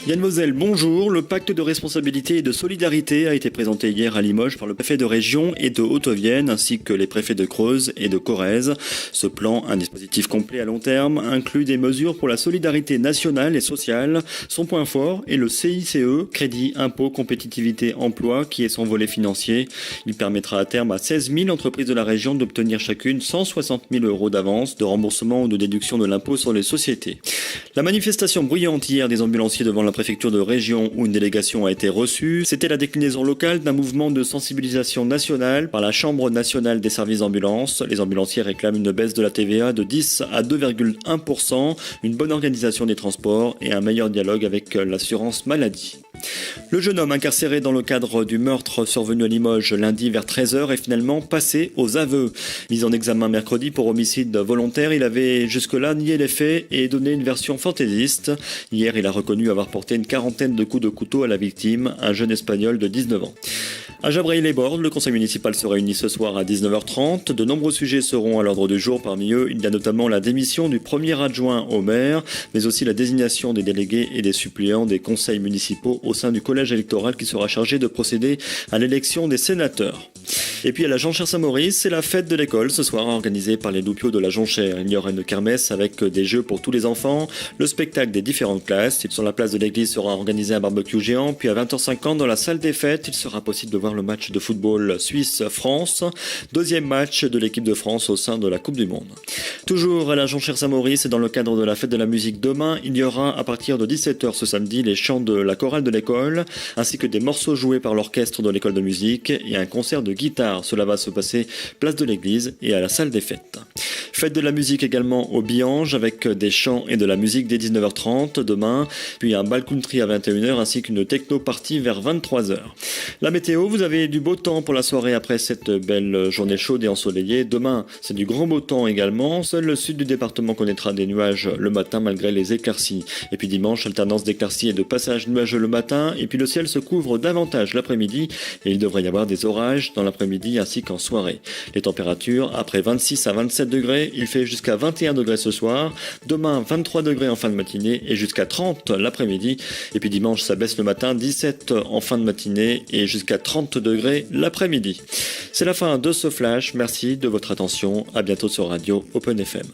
Yann Moselle, bonjour. Le pacte de responsabilité et de solidarité a été présenté hier à Limoges par le préfet de région et de Haute-Vienne ainsi que les préfets de Creuse et de Corrèze. Ce plan, un dispositif complet à long terme, inclut des mesures pour la solidarité nationale et sociale. Son point fort est le CICE, Crédit Impôt Compétitivité Emploi, qui est son volet financier. Il permettra à terme à 16 000 entreprises de la région d'obtenir chacune 160 000 euros d'avance, de remboursement ou de déduction de l'impôt sur les sociétés. La manifestation bruyante hier des ambulanciers devant la préfecture de région où une délégation a été reçue, c'était la déclinaison locale d'un mouvement de sensibilisation nationale par la Chambre nationale des services d'ambulance. Les ambulanciers réclament une baisse de la TVA de 10 à 2,1%, une bonne organisation des transports et un meilleur dialogue avec l'assurance maladie. Le jeune homme incarcéré dans le cadre du meurtre survenu à Limoges lundi vers 13h est finalement passé aux aveux. Mis en examen mercredi pour homicide volontaire, il avait jusque-là nié les faits et donné une version fantaisiste. Hier, il a reconnu avoir porté une quarantaine de coups de couteau à la victime, un jeune espagnol de 19 ans. À Jabrail-les-Bordes, le conseil municipal se réunit ce soir à 19h30. De nombreux sujets seront à l'ordre du jour. Parmi eux, il y a notamment la démission du premier adjoint au maire, mais aussi la désignation des délégués et des suppléants des conseils municipaux au sein du collège électoral qui sera chargé de procéder à l'élection des sénateurs. Et puis à la Jonchère-Saint-Maurice, c'est la fête de l'école ce soir organisée par les Loupiaux de la Jonchère. Il y aura une kermesse avec des jeux pour tous les enfants, le spectacle des différentes classes. Sur la place de l'église sera organisé un barbecue géant, puis à 20h50 dans la salle des fêtes, il sera possible de voir le match de football Suisse-France, deuxième match de l'équipe de France au sein de la Coupe du Monde. Toujours à la Jonchère-Saint-Maurice et dans le cadre de la fête de la musique demain, il y aura à partir de 17h ce samedi les chants de la chorale de l'école, ainsi que des morceaux joués par l'orchestre de l'école de musique et un concert de guitare. Cela va se passer place de l'église et à la salle des fêtes. Fête de la musique également au Biange avec des chants et de la musique dès 19h30 demain, puis un bal country à 21h ainsi qu'une techno-party vers 23h. La météo, vous avez du beau temps pour la soirée après cette belle journée chaude et ensoleillée. Demain, c'est du grand beau temps également. Seul le sud du département connaîtra des nuages le matin malgré les éclaircies. Et puis dimanche, alternance d'éclaircies et de passages nuageux le matin. Et puis le ciel se couvre davantage l'après-midi et il devrait y avoir des orages dans l'après-midi ainsi qu'en soirée. Les températures, après 26 à 27 degrés, il fait jusqu'à 21 degrés ce soir. Demain, 23 degrés en fin de matinée et jusqu'à 30 l'après-midi. Et puis dimanche, ça baisse le matin, 17 en fin de matinée et jusqu'à 30 degrés l'après-midi. C'est la fin de ce flash. Merci de votre attention. À bientôt sur Radio Open FM.